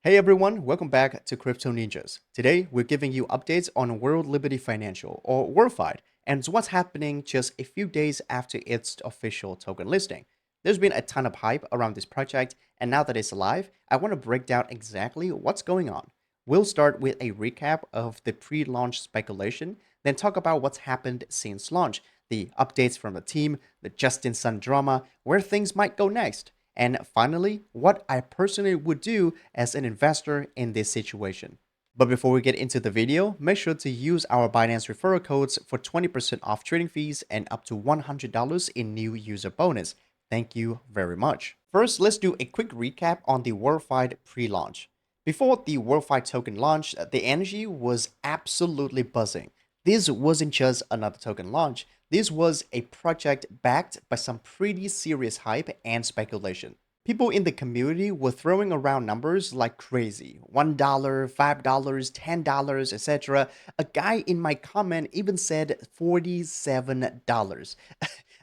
Hey everyone, welcome back to CryptoNinjas. Today we're giving you updates on World Liberty Financial or WLFI and what's happening just a few days after its official token listing. There's been a ton of hype around this project, and now that it's live, I want to break down exactly what's going on. We'll start with a recap of the pre-launch speculation, then talk about what's happened since launch, the updates from the team, the Justin Sun drama, where things might go next, and finally, what I personally would do as an investor in this situation. But before we get into the video, make sure to use our Binance referral codes for 20% off trading fees and up to $100 in new user bonus. Thank you very much. First, let's do a quick recap on the WLFI pre-launch. Before the WLFI token launch, the energy was absolutely buzzing. This wasn't just another token launch. This was a project backed by some pretty serious hype and speculation. People in the community were throwing around numbers like crazy: $1, $5, $10, etc. A guy in my comment even said $47.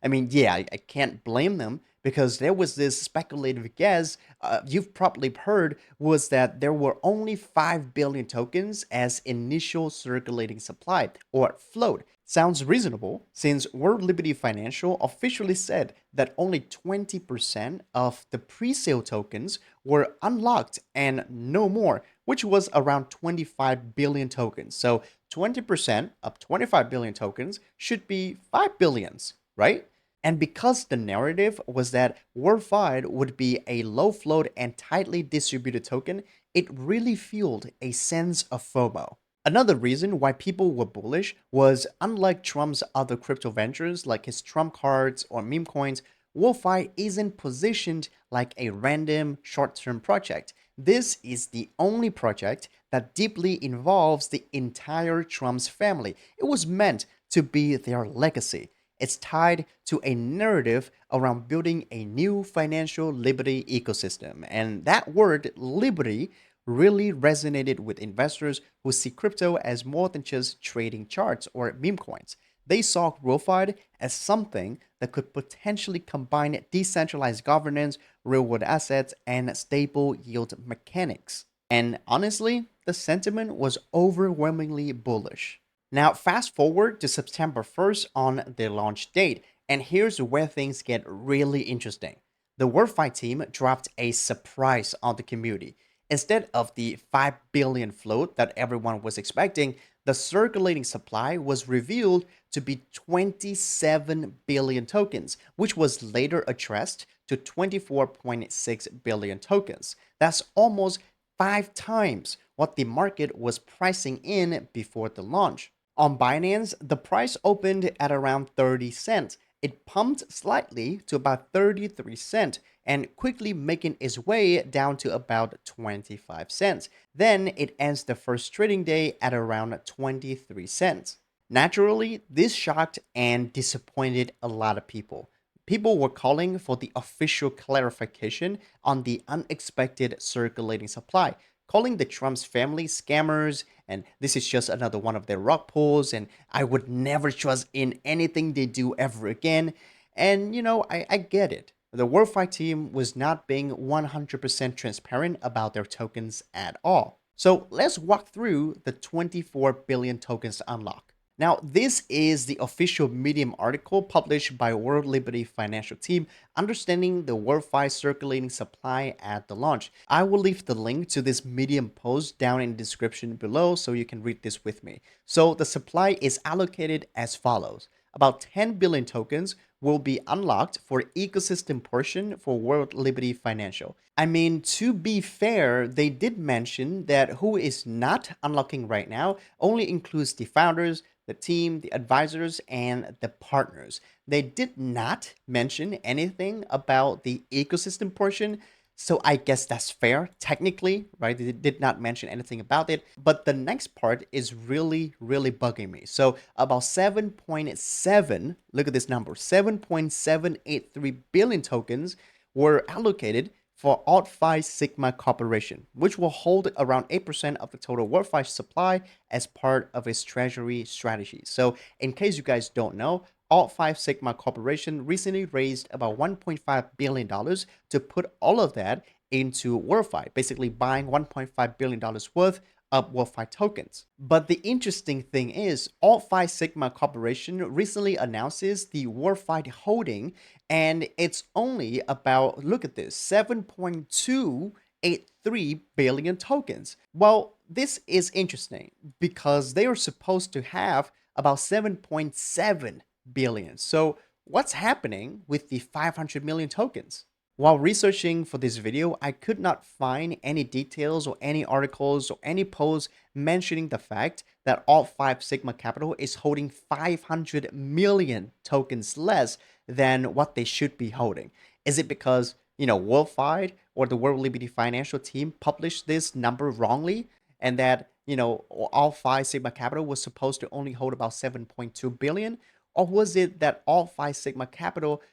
I mean, yeah, I can't blame them because there was this speculative guess you've probably heard was that there were only 5 billion tokens as initial circulating supply or float. Sounds reasonable since World Liberty Financial officially said that only 20% of the pre-sale tokens were unlocked and no more, which was around 25 billion tokens. So 20% of 25 billion tokens should be 5 billions, right? And because the narrative was that WLFI would be a low float and tightly distributed token, it really fueled a sense of FOMO. Another reason why people were bullish was unlike Trump's other crypto ventures like his Trump cards or meme coins, WLFI isn't positioned like a random short-term project. This is the only project that deeply involves the entire Trump's family. It was meant to be their legacy. It's tied to a narrative around building a new financial liberty ecosystem. And that word, liberty, really resonated with investors who see crypto as more than just trading charts or meme coins. They saw WLFI as something that could potentially combine decentralized governance, real world assets, and stable yield mechanics. And honestly, the sentiment was overwhelmingly bullish. Now, fast forward to September 1st on the launch date, and here's where things get really interesting. The WLFI team dropped a surprise on the community. Instead of the 5 billion float that everyone was expecting, the circulating supply was revealed to be 27 billion tokens, which was later addressed to 24.6 billion tokens. That's almost 5 times what the market was pricing in before the launch. On Binance, the price opened at around 30 cents. It pumped slightly to about 33 cents and quickly making its way down to about 25 cents. Then it ends the first trading day at around 23 cents. Naturally, this shocked and disappointed a lot of people. People were calling for the official clarification on the unexpected circulating supply, calling the Trump's family scammers, and this is just another one of their rug pulls, and I would never trust in anything they do ever again. And I get it. The WLFI team was not being 100% transparent about their tokens at all. So let's walk through the 24 billion tokens unlock. Now, this is the official Medium article published by World Liberty Financial Team, understanding the WLFI circulating supply at the launch. I will leave the link to this Medium post down in the description below so you can read this with me. So the supply is allocated as follows. About 10 billion tokens will be unlocked for ecosystem portion for World Liberty Financial. I mean, to be fair, they did mention that who is not unlocking right now only includes the founders, the team, the advisors, and the partners. They did not mention anything about the ecosystem portion. So I guess that's fair, technically, right? They did not mention anything about it. But the next part is really, really bugging me. So about 7.7, look at this number, 7.783 billion tokens were allocated for ALT5 Sigma Corporation, which will hold around 8% of the total WLFI supply as part of its treasury strategy. So in case you guys don't know, ALT5 Sigma Corporation recently raised about $1.5 billion to put all of that into WLFI, basically buying $1.5 billion worth of WLFI tokens. But the interesting thing is, ALT5 Sigma Corporation recently announces the WLFI holding, and it's only about, look at this, 7.283 billion tokens. Well, this is interesting because they are supposed to have about 7.7 billion. So what's happening with the 500 million tokens? While researching for this video, I could not find any details or any articles or any posts mentioning the fact that ALT5 Sigma Capital is holding 500 million tokens less than what they should be holding. Is it because, WorldFi or the World Liberty Financial team published this number wrongly, and that, ALT5 Sigma Capital was supposed to only hold about 7.2 billion? Or was it that ALT5 Sigma Capital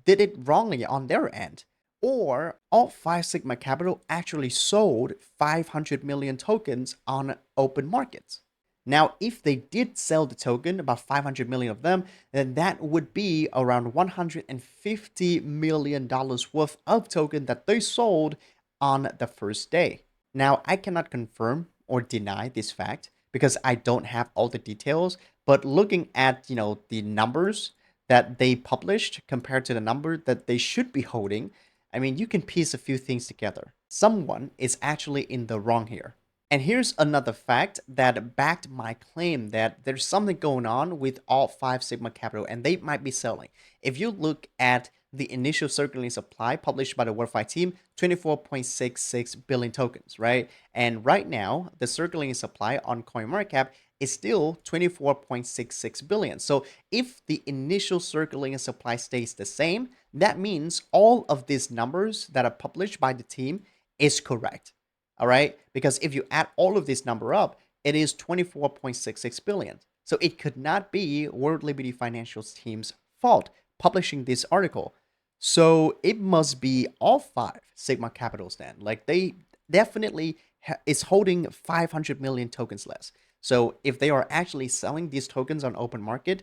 did it wrongly on their end? Or ALT5 Sigma Capital actually sold 500 million tokens on open markets? Now, if they did sell the token, about 500 million of them, then that would be around $150 million worth of token that they sold on the first day. Now, I cannot confirm or deny this fact because I don't have all the details, but looking at, the numbers that they published compared to the number that they should be holding, I mean, you can piece a few things together. Someone is actually in the wrong here. And here's another fact that backed my claim that there's something going on with ALT5 Sigma Capital and they might be selling. If you look at the initial circulating supply published by the WLFI team, 24.66 billion tokens, right? And right now, the circulating supply on CoinMarketCap is still 24.66 billion. So if the initial circulating supply stays the same, that means all of these numbers that are published by the team is correct. All right, because if you add all of this number up, it is 24.66 billion. So it could not be World Liberty Financial's team's fault publishing this article. So it must be ALT5 Sigma Capitals then. Like they definitely is holding 500 million tokens less. So if they are actually selling these tokens on open market,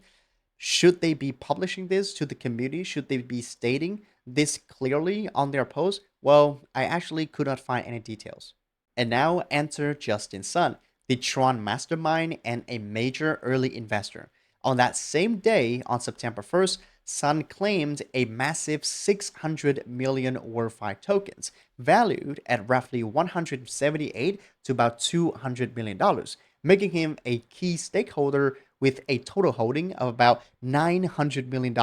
should they be publishing this to the community? Should they be stating this clearly on their post? Well, I actually could not find any details. And now enter Justin Sun, the Tron mastermind and a major early investor. On that same day, on September 1st, Sun claimed a massive 600 million WLFI tokens, valued at roughly 178 to about $200 million, making him a key stakeholder with a total holding of about $900 million.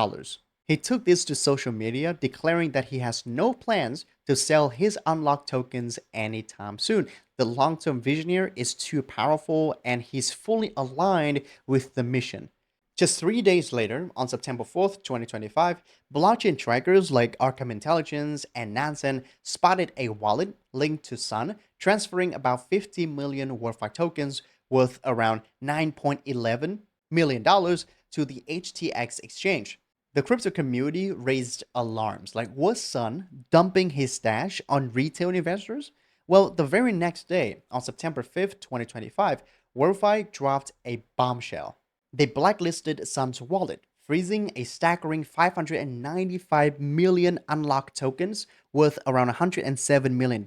He took this to social media, declaring that he has no plans to sell his unlocked tokens anytime soon. The long-term visionary is too powerful and he's fully aligned with the mission. Just 3 days later, on September 4th, 2025, blockchain trackers like Arkham Intelligence and Nansen spotted a wallet linked to Sun, transferring about 50 million WLFI tokens worth around $9.11 million to the HTX exchange. The crypto community raised alarms. Like, was Sun dumping his stash on retail investors? Well, the very next day, on September 5th, 2025, WLFI dropped a bombshell. They blacklisted Sun's wallet, freezing a staggering 595 million unlocked tokens worth around $107 million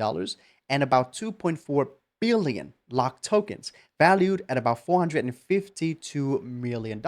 and about 2.4 billion locked tokens valued at about $452 million.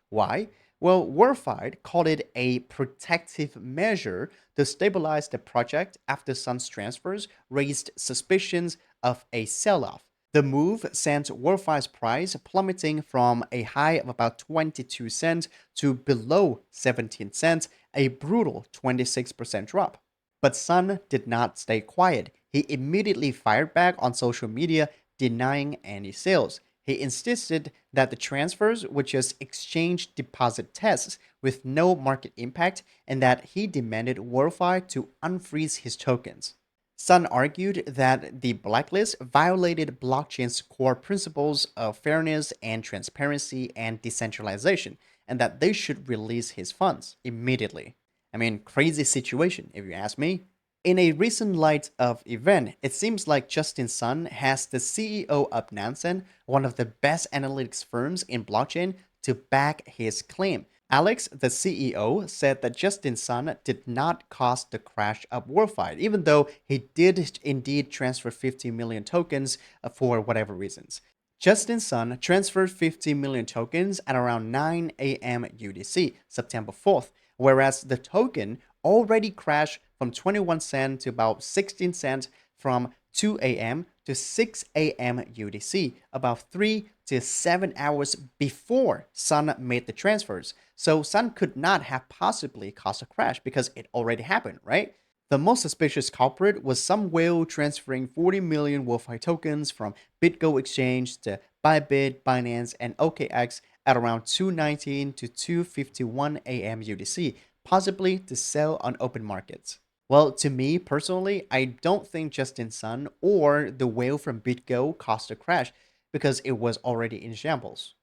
Why? Well, WLFI called it a protective measure to stabilize the project after Sun's transfers raised suspicions of a sell-off. The move sent WLFI's price plummeting from a high of about 22 cents to below 17 cents, a brutal 26% drop. But Sun did not stay quiet. He immediately fired back on social media, denying any sales. He insisted that the transfers were just exchange deposit tests with no market impact and that he demanded WLFI to unfreeze his tokens. Sun argued that the blacklist violated blockchain's core principles of fairness and transparency and decentralization, and that they should release his funds immediately. I mean, crazy situation, if you ask me. In a recent light of event, it seems like Justin Sun has the CEO of Nansen, one of the best analytics firms in blockchain, to back his claim. Alex, the CEO, said that Justin Sun did not cause the crash of WLFI, even though he did indeed transfer 50 million tokens for whatever reasons. Justin Sun transferred 50 million tokens at around 9 a.m. UTC, September 4th, whereas the token already crashed from 21 cent to about 16 cents from 2 a.m. to 6 a.m. UTC, about 3 to 7 hours before Sun made the transfers. So Sun could not have possibly caused a crash because it already happened, right? The most suspicious culprit was some whale transferring 40 million WLFI tokens from BitGo Exchange to Bybit, Binance, and OKX at around 2:19 to 2:51 a.m. UTC, possibly to sell on open markets. Well, to me personally, I don't think Justin Sun or the whale from BitGo caused a crash because it was already in shambles.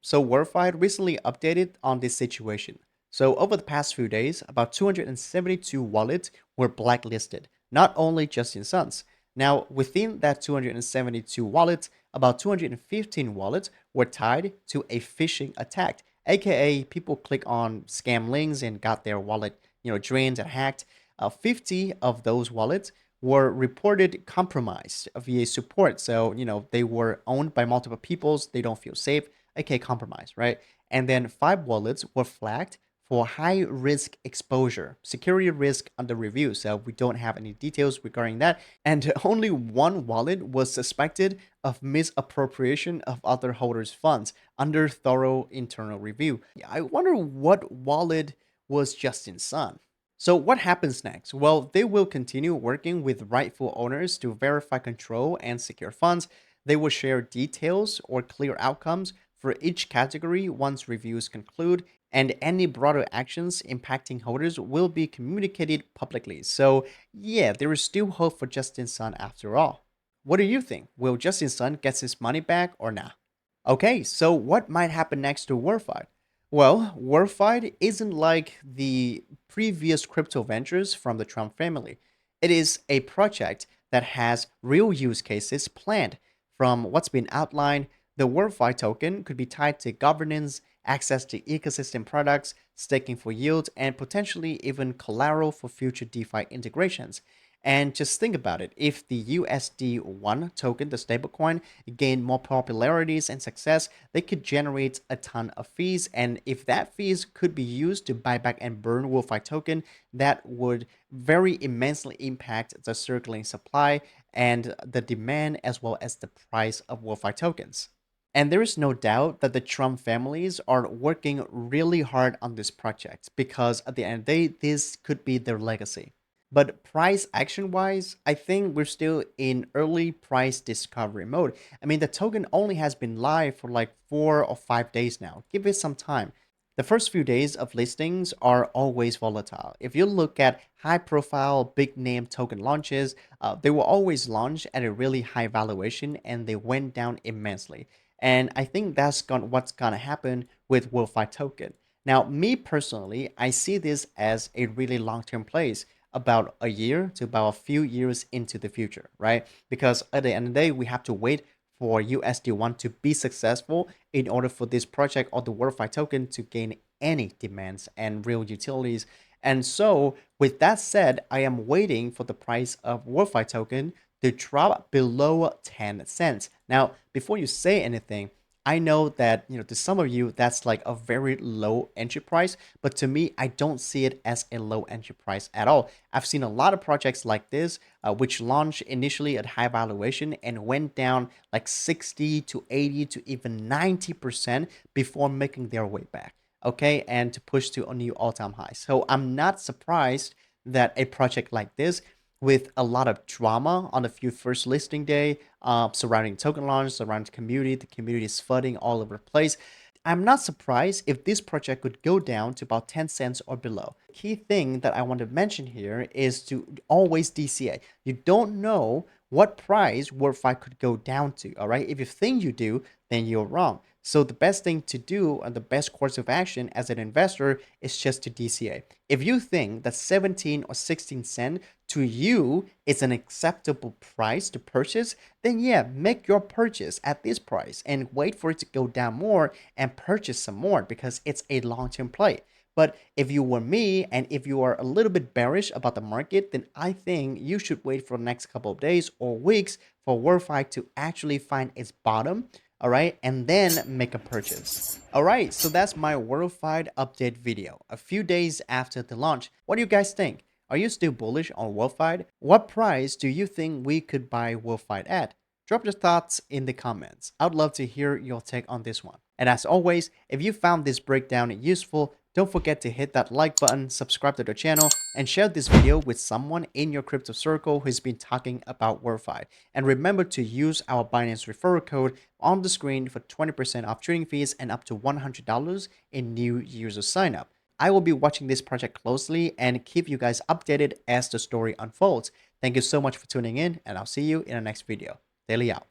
So WLFI recently updated on this situation. So over the past few days, about 272 wallets were blacklisted, not only Justin Sun's. Now, within that 272 wallets, about 215 wallets were tied to a phishing attack, aka people click on scam links and got their wallet, drained and hacked. 50 of those wallets were reported compromised via support. So, they were owned by multiple peoples. They don't feel safe, aka compromised, right? And then 5 wallets were flagged for high risk exposure, security risk under review. So we don't have any details regarding that. And only 1 wallet was suspected of misappropriation of other holders' funds under thorough internal review. I wonder what wallet was Justin Sun. So what happens next? Well, they will continue working with rightful owners to verify control and secure funds. They will share details or clear outcomes for each category once reviews conclude, and any broader actions impacting holders will be communicated publicly. So, yeah, there is still hope for Justin Sun after all. What do you think? Will Justin Sun get his money back or not? Okay, so what might happen next to WLFI? Well, WLFI isn't like the previous crypto ventures from the Trump family. It is a project that has real use cases planned. From what's been outlined, the WLFI token could be tied to governance, access to ecosystem products, staking for yield, and potentially even collateral for future DeFi integrations. And just think about it, if the USD1 token, the stablecoin, gained more popularities and success, they could generate a ton of fees. And if that fees could be used to buy back and burn WLFI token, that would very immensely impact the circulating supply and the demand as well as the price of WLFI tokens. And there is no doubt that the Trump families are working really hard on this project because at the end of the day, this could be their legacy. But price action wise, I think we're still in early price discovery mode. I mean, the token only has been live for like 4 or 5 days now. Give it some time. The first few days of listings are always volatile. If you look at high profile, big name token launches, they will always launch at a really high valuation and they went down immensely. And I think that's what's gonna happen with WLFI token. Now, me personally, I see this as a really long-term place, about a year to about a few years into the future, right? Because at the end of the day, we have to wait for USD1 to be successful in order for this project or the WLFI token to gain any demands and real utilities. And so, with that said, I am waiting for the price of WLFI token to drop below 10 cents. Now, before you say anything, I know that, to some of you, that's like a very low entry price, but to me, I don't see it as a low entry price at all. I've seen a lot of projects like this, which launched initially at high valuation and went down like 60 to 80 to even 90% before making their way back. Okay, and to push to a new all-time high. So I'm not surprised that a project like this with a lot of drama on the few first listing day, surrounding token launch, surrounding the community is flooding all over the place. I'm not surprised if this project could go down to about 10 cents or below. The key thing that I want to mention here is to always DCA. You don't know what price WLFI could go down to, all right? If you think you do, then you're wrong. So the best thing to do and the best course of action as an investor is just to DCA. If you think that 17 or 16 cent to you is an acceptable price to purchase, then yeah, make your purchase at this price and wait for it to go down more and purchase some more because it's a long-term play. But if you were me and if you are a little bit bearish about the market, then I think you should wait for the next couple of days or weeks for WLFI to actually find its bottom, all right, and then make a purchase. All right, so that's my WLFI update video a few days after the launch. What do you guys think? Are you still bullish on WLFI? What price do you think we could buy WLFI at? Drop your thoughts in the comments. I'd love to hear your take on this one. And as always, if you found this breakdown useful, don't forget to hit that like button, subscribe to the channel, and share this video with someone in your crypto circle who's been talking about WLFI. And remember to use our Binance referral code on the screen for 20% off trading fees and up to $100 in new user sign up. I will be watching this project closely and keep you guys updated as the story unfolds. Thank you so much for tuning in, and I'll see you in the next video. Daily out.